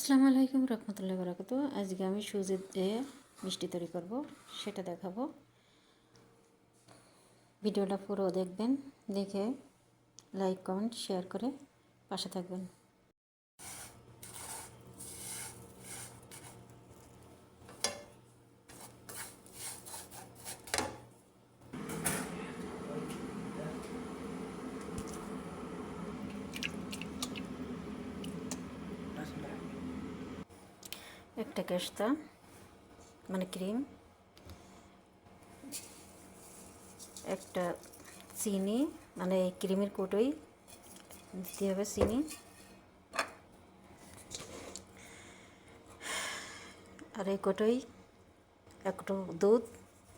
আসসালামু আলাইকুম রহমতুল্লাহি বারাকাতু। আজকে আমি সুজি দিয়ে মিষ্টি তৈরি করব, সেটা দেখাবো। ভিডিওটা পুরো দেখবেন, দেখে লাইক কমেন্ট শেয়ার করে পাশে থাকবেন। একটা কাস্তা মানে ক্রিম, একটা চিনি মানে এই ক্রিমের কোটোই দিতে হবে চিনি, আর এই কোটোই একটু দুধ,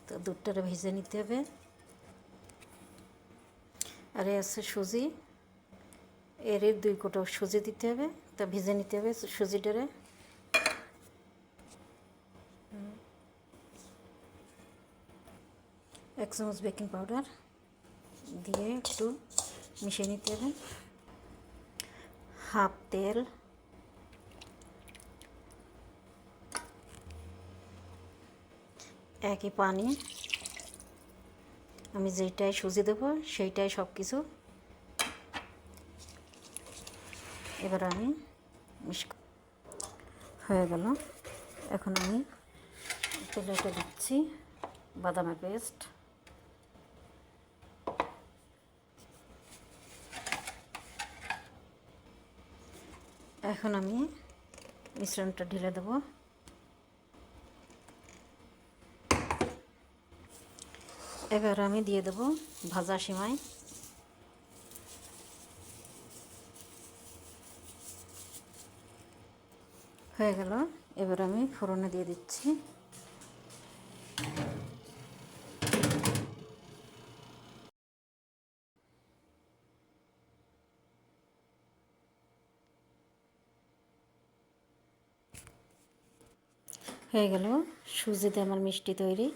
তো দুধটা ভেজে নিতে হবে। আর এই আছে সুজি, এর 2 কোটো সুজি দিতে হবে, তা ভেজে নিতে হবে সুজিটারে। এক চামচ বেকিং পাউডার দিয়ে একটু মিশিয়ে নিতে হবে। হাফ তেল, একই পানি, আমি যেটাই সুজি দেবো সেইটাই সব কিছু। এবার আমি হয়ে গেল। এখন আমি তেলটা দিচ্ছি বাদামের পেস্ট, এখন আমি মিশ্রণটা ঢেলে দেবো। এবার আমি দিয়ে দেবো ভাজা সিমাই, হয়ে গেল। এবার আমি ফোড়নে দিয়ে দিচ্ছি। হয়ে গেল সুজিতে আমার মিষ্টি তৈরি।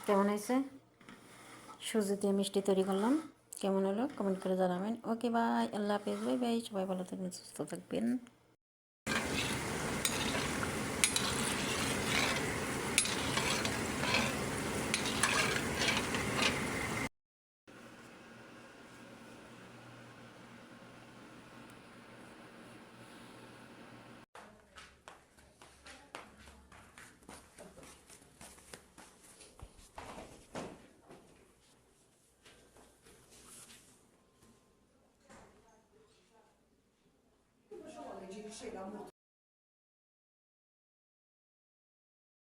কেমন হয়েছে? সুজি দিয়ে মিষ্টি তৈরি করলাম, কেমন হলো কমেন্ট করে জানাবেন। ওকে বাই, আল্লাহ হাফেজ, বাই বাই, সবাই ভালো থাকবেন, সুস্থ থাকবেন। Şeyden